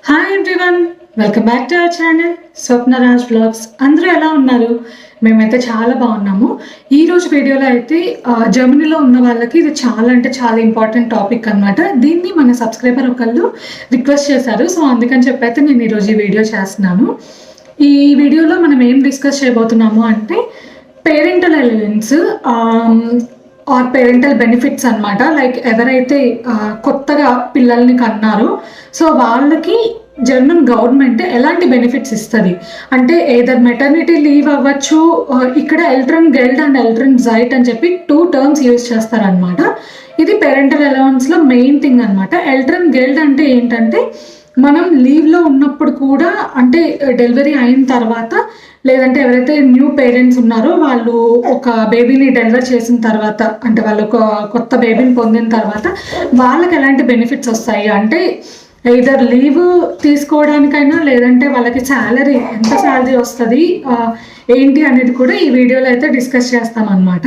Hi everyone, welcome back to our channel Swapnaraj blogs. అందరూ ఎలా ఉన్నారు? మేమైతే చాలా బాగున్నాము. ఈరోజు వీడియోలో అయితే జర్మనీలో ఉన్న వాళ్ళకి ఇది చాలా అంటే చాలా ఇంపార్టెంట్ టాపిక్ అనమాట. దీన్ని మన సబ్స్క్రైబర్ ఒకళ్ళు రిక్వెస్ట్ చేశారు. సో అందుకని చెప్పైతే నేను ఈరోజు ఈ వీడియో చేస్తున్నాను. ఈ వీడియోలో మనం ఏం డిస్కస్ చేయబోతున్నాము అంటే parental allowance or parental benefits అనమాట. లైక్ ఎవరైతే కొత్తగా పిల్లల్ని కన్నారో సో వాళ్ళకి జర్మన్ గవర్నమెంట్ ఎలాంటి బెనిఫిట్స్ ఇస్తుంది అంటే ఏదర్ మెటర్నిటీ లీవ్ అవ్వచ్చు. ఇక్కడ ఎల్ట్రన్ గెల్డ్ అండ్ ఎల్ట్రన్ జైట్ అని చెప్పి 2 టర్మ్స్ యూజ్ చేస్తారనమాట. ఇది పేరెంటల్ అలవెన్స్లో మెయిన్ థింగ్ అనమాట. ఎల్ట్రన్ గెల్డ్ అంటే ఏంటంటే మనం లీవ్లో ఉన్నప్పుడు కూడా అంటే డెలివరీ అయిన తర్వాత లేదంటే ఎవరైతే న్యూ పేరెంట్స్ ఉన్నారో వాళ్ళు ఒక బేబీని డెలివర్ చేసిన తర్వాత అంటే వాళ్ళు ఒక కొత్త బేబీని పొందిన తర్వాత వాళ్ళకి ఎలాంటి బెనిఫిట్స్ వస్తాయి అంటే ఇదర్ లీవ్ తీసుకోవడానికైనా లేదంటే వాళ్ళకి శాలరీ ఎంత శాలరీ వస్తుంది ఏంటి అనేది కూడా ఈ వీడియోలో అయితే డిస్కస్ చేస్తాం అన్నమాట.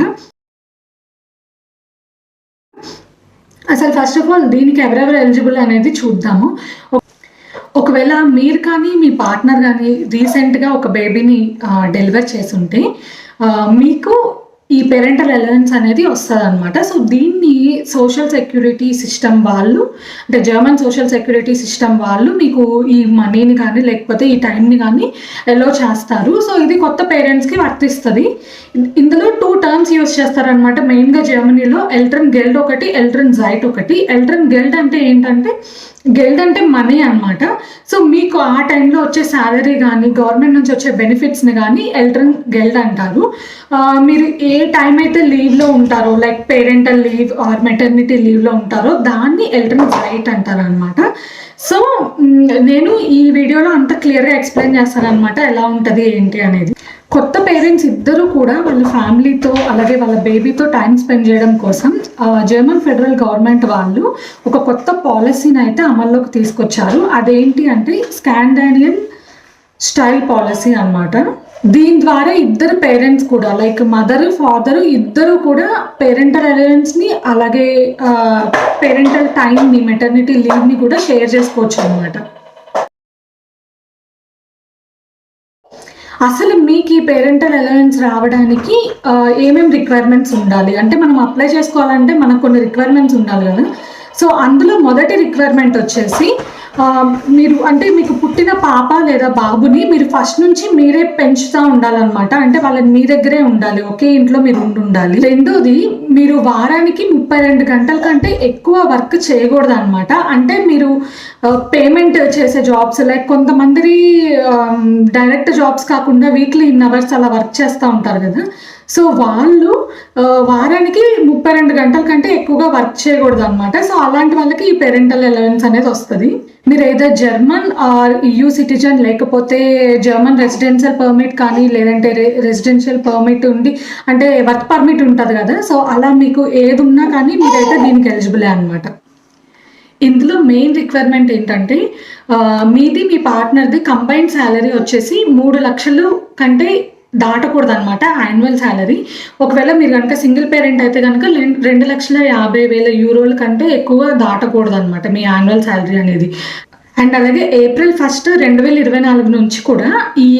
అసలు ఫస్ట్ ఆఫ్ ఆల్ దీనికి ఎవరెవరు ఎలిజిబుల్ అనేది చూద్దాము. ఒకవేళ మీరు కానీ మీ పార్ట్నర్ కానీ రీసెంట్గా ఒక బేబీని డెలివర్ చేసుంటే మీకు ఈ పేరెంటల్ అలవెన్స్ అనేది వస్తుంది అనమాట. సో దీన్ని సోషల్ సెక్యూరిటీ సిస్టమ్ వాళ్ళు అంటే జర్మన్ సోషల్ సెక్యూరిటీ సిస్టమ్ వాళ్ళు మీకు ఈ మనీని కానీ లేకపోతే ఈ టైంని కానీ ఎలో చేస్తారు. సో ఇది కొత్త పేరెంట్స్కి వర్తిస్తుంది. ఇందులో 2 టర్మ్స్ యూజ్ చేస్తారనమాట మెయిన్గా జర్మనీలో. ఎల్ట్రన్ గెల్డ్ ఒకటి, ఎల్ట్రన్ జైట్ ఒకటి. ఎల్ట్రన్ గెల్డ్ అంటే ఏంటంటే గెల్డ్ అంటే మనీ అనమాట. సో మీకు ఆ టైంలో వచ్చే శాలరీ కానీ గవర్నమెంట్ నుంచి వచ్చే బెనిఫిట్స్ని కానీ ఎల్ట్రన్ గెల్డ్ అంటారు. మీరు ఏ టైం అయితే లీవ్లో ఉంటారో like parental leave or maternity లీవ్లో ఉంటారో దాన్ని ఎల్ట్రన్ జైట్ అంటారు అనమాట. సో నేను ఈ వీడియోలో అంత క్లియర్గా ఎక్స్ప్లెయిన్ చేస్తాను అనమాట ఎలా ఉంటుంది ఏంటి అనేది. కొత్త పేరెంట్స్ ఇద్దరు కూడా వాళ్ళ ఫ్యామిలీతో అలాగే వాళ్ళ బేబీతో టైం స్పెండ్ చేయడం కోసం జర్మన్ ఫెడరల్ గవర్నమెంట్ వాళ్ళు ఒక కొత్త పాలసీని అయితే అమల్లోకి తీసుకొచ్చారు. అదేంటి అంటే స్కాండినేవియన్ స్టైల్ పాలసీ అన్నమాట. దీని ద్వారా ఇద్దరు పేరెంట్స్ కూడా లైక్ మదర్ ఫాదర్ ఇద్దరు కూడా పేరెంటల్ అలవెన్స్ని అలాగే పేరెంటల్ టైంని మెటర్నిటీ లీవ్ని కూడా షేర్ చేసుకోవచ్చు అనమాట. అసలు మీకు ఈ పేరెంటల్ అలవెన్స్ రావడానికి ఏమేమి రిక్వైర్మెంట్స్ ఉండాలి అంటే మనం అప్లై చేసుకోవాలంటే మనకు కొన్ని రిక్వైర్మెంట్స్ ఉండాలి కదా. సో అందులో మొదటి రిక్వైర్మెంట్ వచ్చేసి మీరు అంటే మీకు పుట్టిన పాప లేదా బాబుని మీరు ఫస్ట్ నుంచి మీరే పెంచుతూ ఉండాలన్నమాట. అంటే వాళ్ళని మీ దగ్గరే ఉండాలి, ఒకే ఇంట్లో మీరు ఉండాలి. రెండోది మీరు వారానికి 32 గంటల కంటే ఎక్కువ వర్క్ చేయకూడదు అనమాట. అంటే మీరు పేమెంట్ చేసే జాబ్స్ లైక్ కొంతమంది డైరెక్ట్ జాబ్స్ కాకుండా వీక్లీ ఇన్ అవర్స్ అలా వర్క్ చేస్తూ ఉంటారు కదా. సో వాళ్ళు వారానికి 32 గంటల కంటే ఎక్కువగా వర్క్ చేయకూడదు అనమాట. సో అలాంటి వాళ్ళకి ఈ పేరెంటల్ అలవెన్స్ అనేది వస్తుంది. మీరు ఏదో జర్మన్ ఆర్ EU సిటిజన్ లేకపోతే జర్మన్ రెసిడెన్షియల్ పర్మిట్ కానీ లేదంటే రెసిడెన్షియల్ పర్మిట్ ఉండి అంటే వర్క్ పర్మిట్ ఉంటుంది కదా. సో అలా మీకు ఏది ఉన్నా కానీ మీరైతే దీనికి ఎలిజిబులే అనమాట. ఇందులో మెయిన్ రిక్వైర్మెంట్ ఏంటంటే మీది మీ పార్ట్నర్ది కంబైన్డ్ శాలరీ వచ్చేసి 3 లక్షలు కంటే దాటకూడదు అనమాట యాన్యువల్ శాలరీ. ఒకవేళ మీరు కనుక సింగిల్ పేరెంట్ అయితే కనుక 2,50,000 యూరోల కంటే ఎక్కువ దాటకూడదు అనమాట మీ యాన్యువల్ శాలరీ అనేది. అండ్ అలాగే April 1, 2024 నుంచి కూడా ఈ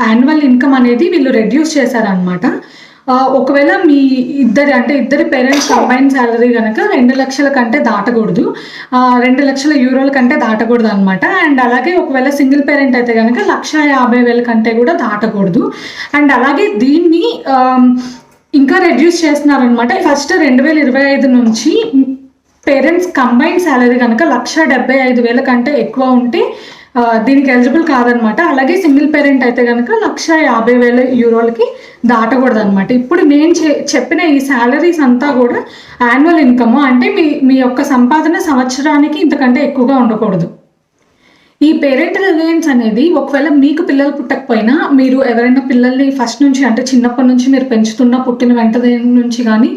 యాన్యువల్ ఇన్కమ్ అనేది వీళ్ళు రెడ్యూస్ చేశారనమాట. ఒకవేళ మీ ఇద్దరి పేరెంట్స్ కంబైన్ శాలరీ కనుక 2 లక్షల కంటే దాటకూడదు, 2 లక్షల యూరోల కంటే దాటకూడదు అనమాట. అండ్ అలాగే ఒకవేళ సింగిల్ పేరెంట్ అయితే కనుక 1,50,000 కంటే కూడా దాటకూడదు. అండ్ అలాగే దీన్ని ఇంకా రెడ్యూస్ చేస్తున్నారనమాట. ఫస్ట్ 2025 నుంచి పేరెంట్స్ కంబైన్ శాలరీ కనుక 1,75,000 కంటే ఎక్కువ ఉంటే దీనికి ఎలిజిబుల్ కాదనమాట. అలాగే సింగిల్ పేరెంట్ అయితే కనుక 1,50,000 యూరోలకి దాటకూడదు అనమాట. ఇప్పుడు నేను చెప్పిన ఈ శాలరీస్ అంతా కూడా యాన్యువల్ ఇన్కమ్ అంటే మీ యొక్క సంపాదన సంవత్సరానికి ఇంతకంటే ఎక్కువగా ఉండకూడదు. ఈ పేరెంటల్ అలవెన్స్ అనేది ఒకవేళ మీకు పిల్లలు పుట్టకపోయినా మీరు ఎవరైనా పిల్లల్ని ఫస్ట్ నుంచి అంటే చిన్నప్పటి నుంచి మీరు పెంచుతున్న పుట్టిన వెంటనే నుంచి కానీ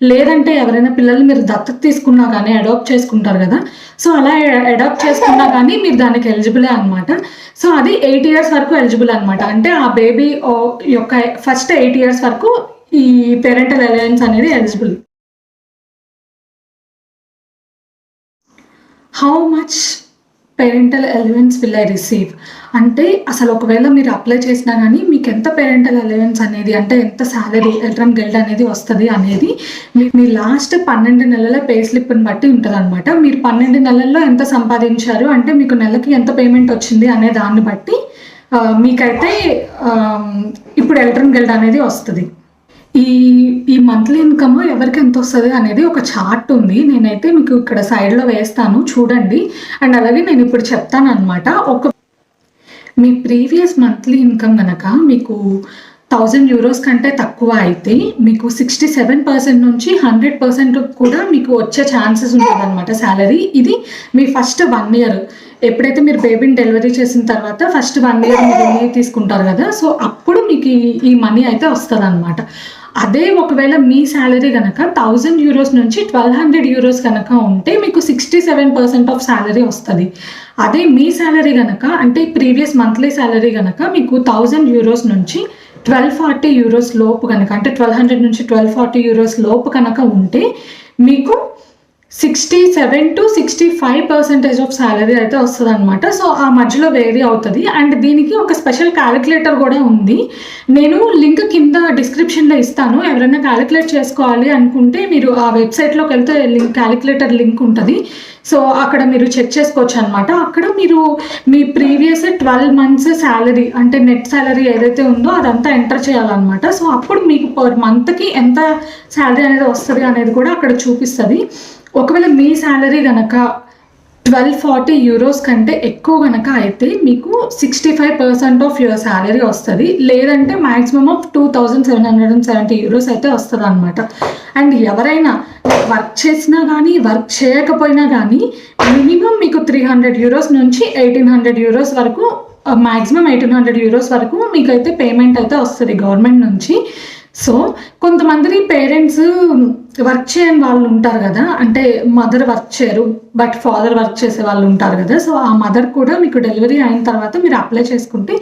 లేదంటే ఎవరైనా పిల్లల్ని మీరు దత్తత తీసుకున్నా కానీ అడాప్ట్ చేసుకుంటారు కదా. సో అలా అడాప్ట్ చేసుకున్నా కానీ మీరు దానికి ఎలిజిబులే అనమాట. సో అది 8 years వరకు ఎలిజిబుల్ అనమాట. అంటే ఆ బేబీ యొక్క ఫస్ట్ 8 years వరకు ఈ పేరెంటల్ అలవెన్స్ అనేది eligible. How much parental allowance will I receive అంటే అసలు ఒకవేళ మీరు అప్లై చేసినా కానీ మీకు ఎంత పేరెంటల్ అలవెన్స్ అనేది అంటే ఎంత శాలరీ ఎల్ట్రన్ గిల్డ్ అనేది వస్తుంది అనేది మీ లాస్ట్ 12 నెలల పే స్లిప్ని బట్టి ఉంటుంది అనమాట. మీరు 12 నెలల్లో ఎంత సంపాదించారు అంటే మీకు నెలకి ఎంత పేమెంట్ వచ్చింది అనే దాన్ని బట్టి మీకైతే ఇప్పుడు ఎల్ట్రన్ గిల్డ్ అనేది వస్తుంది. ఈ మంత్లీ ఇన్కమ్ ఎవరికి ఎంత వస్తుంది అనేది ఒక చార్ట్ ఉంది, నేనైతే మీకు ఇక్కడ సైడ్లో వేస్తాను చూడండి. అండ్ అలాగే నేను ఇప్పుడు చెప్తాను అనమాట. మీ ప్రీవియస్ మంత్లీ ఇన్కమ్ కనుక మీకు 1000 euros కంటే తక్కువ అయితే మీకు 67% నుంచి 100% కూడా మీకు వచ్చే ఛాన్సెస్ ఉంటుంది అనమాట శాలరీ. ఇది మీ ఫస్ట్ 1 year ఎప్పుడైతే మీరు బేబీని డెలివరీ చేసిన తర్వాత ఫస్ట్ 1 year మీరు లీవ్ తీసుకుంటారు కదా, సో అప్పుడు మీకు ఈ మనీ అయితే వస్తుంది అనమాట. అదే ఒకవేళ మీ శాలరీ కనుక 1000 euros నుంచి 1200 euros కనుక ఉంటే మీకు 67% ఆఫ్ శాలరీ వస్తుంది. అదే మీ శాలరీ కనుక అంటే ప్రీవియస్ మంత్లీ శాలరీ కనుక మీకు 1000 euros నుంచి 1240 euros లోపు కనుక అంటే 1200 నుంచి 1240 euros లోపు కనుక ఉంటే మీకు 67 to 65% ఆఫ్ శాలరీ అయితే వస్తుంది అనమాట. సో ఆ మధ్యలో వేరీ అవుతుంది. అండ్ దీనికి ఒక స్పెషల్ క్యాలిక్యులేటర్ కూడా ఉంది, నేను లింక్ కింద డిస్క్రిప్షన్లో ఇస్తాను. ఎవరైనా క్యాలిక్యులేట్ చేసుకోవాలి అనుకుంటే మీరు ఆ వెబ్సైట్లోకి వెళ్తే క్యాలిక్యులేటర్ లింక్ ఉంటుంది, సో అక్కడ మీరు చెక్ చేసుకోవచ్చు అనమాట. అక్కడ మీరు మీ ప్రీవియస్ 12 months శాలరీ అంటే నెట్ శాలరీ ఏదైతే ఉందో అదంతా ఎంటర్ చేయాలన్నమాట. సో అప్పుడు మీకు పర్ మంత్కి ఎంత శాలరీ అనేది వస్తుంది అనేది కూడా అక్కడ చూపిస్తుంది. ఒకవేళ మీ శాలరీ కనుక 1240 euros కంటే ఎక్కువ కనుక అయితే మీకు 65% ఆఫ్ యువర్ శాలరీ వస్తుంది, లేదంటే మ్యాక్సిమం ఆఫ్ 2770 euros అయితే వస్తుంది అనమాట. అండ్ ఎవరైనా వర్క్ చేసినా కానీ వర్క్ చేయకపోయినా కానీ మినిమం మీకు 300 euros నుంచి 1800 euros వరకు, మ్యాక్సిమం 1800 euros వరకు మీకైతే పేమెంట్ అయితే వస్తుంది గవర్నమెంట్ నుంచి. సో కొంతమంది పేరెంట్స్ వర్క్ చేయని వాళ్ళు ఉంటారు కదా, అంటే మదర్ వర్క్ చేయరు బట్ ఫాదర్ వర్క్ చేసే వాళ్ళు ఉంటారు కదా, సో ఆ మదర్ కూడా మీకు డెలివరీ అయిన తర్వాత మీరు అప్లై చేసుకుంటే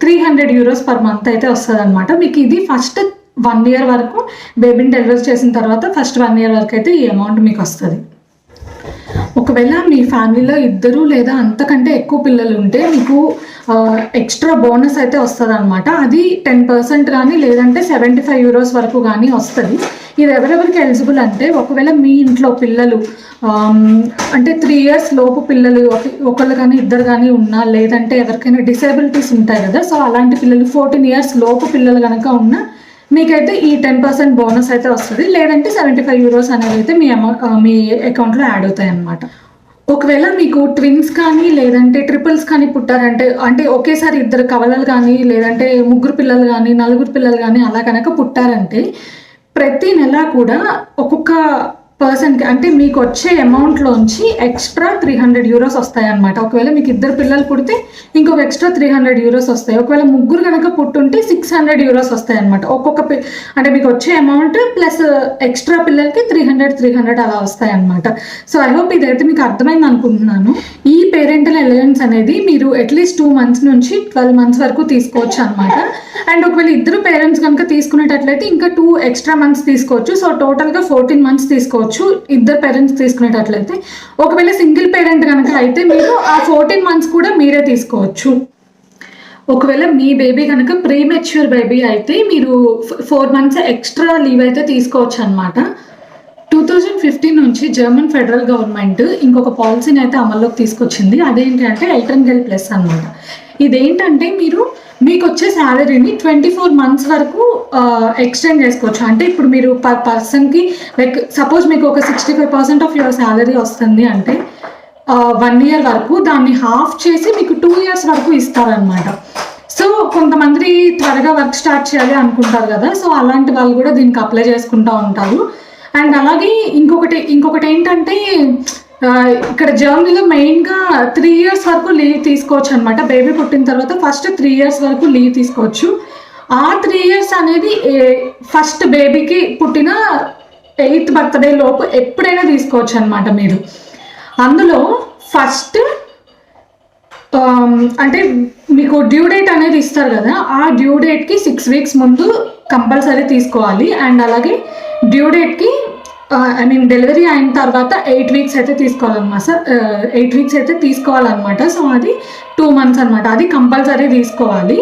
300 euros పర్ మంత్ అయితే వస్తుంది అనమాట. మీకు ఇది ఫస్ట్ 1 year వరకు బేబీని డెలివరీ చేసిన తర్వాత ఫస్ట్ 1 year వరకు అయితే ఈ అమౌంట్ మీకు వస్తుంది. ఒకవేళ మీ ఫ్యామిలీలో 2 లేదా అంతకంటే ఎక్కువ పిల్లలు ఉంటే మీకు ఎక్స్ట్రా బోనస్ అయితే వస్తుంది అనమాట. అది 10% కానీ లేదంటే 75 euros వరకు కానీ వస్తుంది. ఇది ఎవరెవరికి ఎలిజిబుల్ అంటే ఒకవేళ మీ ఇంట్లో పిల్లలు అంటే 3 years లోపు పిల్లలు ఒకళ్ళు కానీ 2 కానీ ఉన్నా, లేదంటే ఎవరికైనా డిసేబిలిటీస్ ఉంటాయి కదా, సో అలాంటి పిల్లలు 14 years లోపు పిల్లలు కనుక ఉన్నా మీకైతే ఈ 10% బోనస్ అయితే వస్తుంది, లేదంటే 75 euros అనేది అయితే మీ అకౌంట్లో యాడ్ అవుతాయి అన్నమాట. ఒకవేళ మీకు ట్విన్స్ కానీ లేదంటే ట్రిపుల్స్ కానీ పుట్టారంటే అంటే ఒకేసారి 2 కవలలు కానీ లేదంటే 3 పిల్లలు కానీ 4 పిల్లలు కానీ అలా కనుక పుట్టారంటే ప్రతి నెల కూడా ఒక్కొక్క పర్సన్కి అంటే మీకు వచ్చే అమౌంట్లోంచి ఎక్స్ట్రా 300 euros వస్తాయి అనమాట. ఒకవేళ మీకు 2 పిల్లలు పుడితే ఇంకొక ఎక్స్ట్రా 300 euros వస్తాయి. ఒకవేళ 3 కనుక పుట్టుంటే 600 euros వస్తాయి అనమాట. అంటే మీకు వచ్చే అమౌంట్ ప్లస్ ఎక్స్ట్రా పిల్లలకి 300 అలా వస్తాయి అనమాట. సో ఐ హోప్ ఇదైతే మీకు అర్థమైంది అనుకుంటున్నాను. ఈ పేరెంటల్ అలవెన్స్ అనేది మీరు అట్లీస్ట్ 2 months నుంచి 12 months వరకు తీసుకోవచ్చు అనమాట. అండ్ ఒకవేళ 2 పేరెంట్స్ కనుక తీసుకునేటట్లయితే ఇంకా 2 extra months తీసుకోవచ్చు. సో టోటల్గా 14 months తీసుకోవచ్చు 2 పేరెంట్స్ తీసుకునేటట్లయితే. ఒకవేళ సింగిల్ పేరెంట్ కనుక అయితే మీరు ఆ 14 months కూడా మీరే తీసుకోవచ్చు. ఒకవేళ మీ బేబీ కనుక ప్రీమెచ్యూర్ బేబీ అయితే మీరు 4 months ఎక్స్ట్రా లీవ్ అయితే తీసుకోవచ్చు అనమాట. 2015 నుంచి జర్మన్ ఫెడరల్ గవర్నమెంట్ ఇంకొక పాలసీని అయితే అమల్లోకి తీసుకొచ్చింది. అదేంటి అంటే ఎల్ట్రన్ గిల్డ్ ప్లస్ అనమాట. ఇదేంటంటే మీకు వచ్చే శాలరీని 24 months వరకు ఎక్స్టెండ్ చేసుకోవచ్చు. అంటే ఇప్పుడు మీరు పర్ పర్సన్కి లైక్ సపోజ్ మీకు ఒక 65% ఆఫ్ యువర్ శాలరీ వస్తుంది అంటే 1 year వరకు దాన్ని హాఫ్ చేసి మీకు 2 years వరకు ఇస్తారనమాట. సో కొంతమంది త్వరగా వర్క్ స్టార్ట్ చేయాలి అనుకుంటారు కదా, సో అలాంటి వాళ్ళు కూడా దీనికి అప్లై చేసుకుంటూ ఉంటారు. అండ్ అలాగే ఇంకొకటి ఏంటంటే ఇక్కడ జర్మనీలో మెయిన్గా 3 years వరకు లీవ్ తీసుకోవచ్చు అనమాట. బేబీ పుట్టిన తర్వాత ఫస్ట్ 3 years వరకు లీవ్ తీసుకోవచ్చు. ఆ 3 years అనేది ఫస్ట్ బేబీకి పుట్టిన 8th birthday లోపు ఎప్పుడైనా తీసుకోవచ్చు అనమాట. మీరు అందులో ఫస్ట్ అంటే మీకు డ్యూ డేట్ అనేది ఇస్తారు కదా, ఆ డ్యూ డేట్కి 6 weeks ముందు కంపల్సరీ తీసుకోవాలి. అండ్ అలాగే డ్యూ డేట్కి ఐ మీన్ డెలివరీ అయిన తర్వాత 8 వీక్స్ అయితే తీసుకోవాలన్నమాట సార్. 8 వీక్స్ అయితే తీసుకోవాలన్నమాట. సో అది 2 months అనమాట. అది కంపల్సరీ తీసుకోవాలి.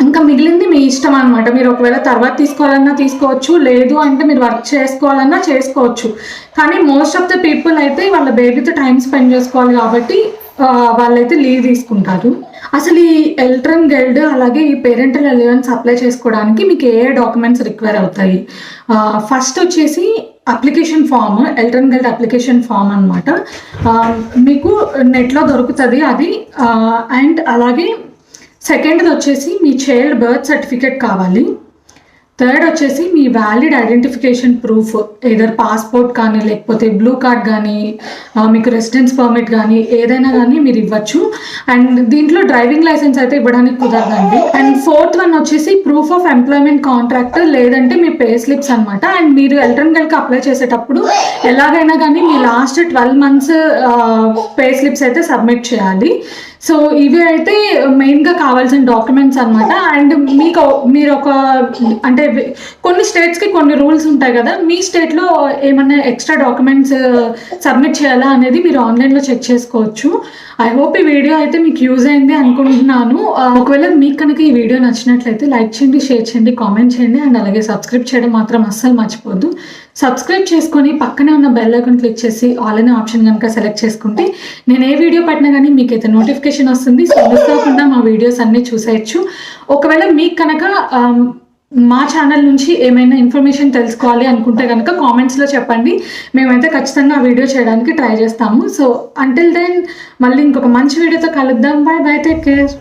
ఇంకా మిగిలింది మీ ఇష్టం అనమాట. మీరు ఒకవేళ తర్వాత తీసుకోవాలన్నా తీసుకోవచ్చు, లేదు అంటే మీరు వర్క్ చేసుకోవాలన్నా చేసుకోవచ్చు. కానీ మోస్ట్ ఆఫ్ ద పీపుల్ అయితే వాళ్ళ బేబీతో టైం స్పెండ్ చేసుకోవాలి కాబట్టి వాళ్ళైతే లీవ్ తీసుకుంటారు. అసలు ఈ ఎల్ట్రన్ గైడ్ అలాగే ఈ పేరెంటల్ అలవెన్స్ అప్లై చేసుకోవడానికి మీకు ఏ డాక్యుమెంట్స్ రిక్వైర్ అవుతాయి? ఫస్ట్ వచ్చేసి అప్లికేషన్ ఫామ్, ఎల్ట్రన్ గైడ్ అప్లికేషన్ ఫామ్ అనమాట. మీకు నెట్లో దొరుకుతుంది అది. అండ్ అలాగే సెకండ్ది వచ్చేసి మీ చైల్డ్ బర్త్ సర్టిఫికేట్ కావాలి. థర్డ్ వచ్చేసి మీ valid identification proof, either passport కానీ లేకపోతే బ్లూ కార్డ్ కానీ మీకు రెసిడెన్స్ పర్మిట్ కానీ ఏదైనా కానీ మీరు ఇవ్వచ్చు. అండ్ దీంట్లో డ్రైవింగ్ లైసెన్స్ అయితే ఇవ్వడానికి కుదరదండి. అండ్ ఫోర్త్ వన్ వచ్చేసి ప్రూఫ్ ఆఫ్ ఎంప్లాయ్మెంట్ కాంట్రాక్ట్ లేదంటే మీ పే స్లిప్స్ అనమాట. అండ్ మీరు ఎల్ట్రన్ గైడ్కి అప్లై చేసేటప్పుడు ఎలాగైనా కానీ మీ లాస్ట్ 12 months పే స్లిప్స్ అయితే సబ్మిట్ చేయాలి. సో ఇవి అయితే మెయిన్గా కావాల్సిన డాక్యుమెంట్స్ అనమాట. అండ్ మీరు ఒక అంటే కొన్ని స్టేట్స్కి కొన్ని రూల్స్ ఉంటాయి కదా, మీ స్టేట్లో ఏమన్నా ఎక్స్ట్రా డాక్యుమెంట్స్ సబ్మిట్ చేయాలా అనేది మీరు ఆన్లైన్లో చెక్ చేసుకోవచ్చు. ఐ హోప్ ఈ వీడియో అయితే మీకు యూజ్ అయింది అనుకుంటున్నాను. ఒకవేళ మీకు కనుక ఈ వీడియో నచ్చినట్లయితే లైక్ చేయండి, షేర్ చేయండి, కామెంట్ చేయండి. అండ్ అలాగే సబ్స్క్రైబ్ చేయడం మాత్రం అస్సలు మర్చిపోద్దు. సబ్స్క్రైబ్ చేసుకొని పక్కనే ఉన్న బెల్ ఐకాన్ క్లిక్ చేసి ఆల్ అనే ఆప్షన్ కనుక సెలెక్ట్ చేసుకుంటే నేను ఏ వీడియో పెట్టినా కానీ మీకైతే నోటిఫికేషన్ వస్తుంది. సో మిస్ అవ్వకుండా మా వీడియోస్ అన్నీ చూసేయచ్చు. ఒకవేళ మీకు కనుక మా ఛానల్ నుంచి ఏమైనా ఇన్ఫర్మేషన్ తెలుసుకోవాలి అనుకుంటే కనుక కామెంట్స్లో చెప్పండి. మేమైతే ఖచ్చితంగా ఆ వీడియో చేయడానికి ట్రై చేస్తాము. సో అంటిల్ దెన్ మళ్ళీ ఇంకొక మంచి వీడియోతో కలుద్దాం. By by, take care.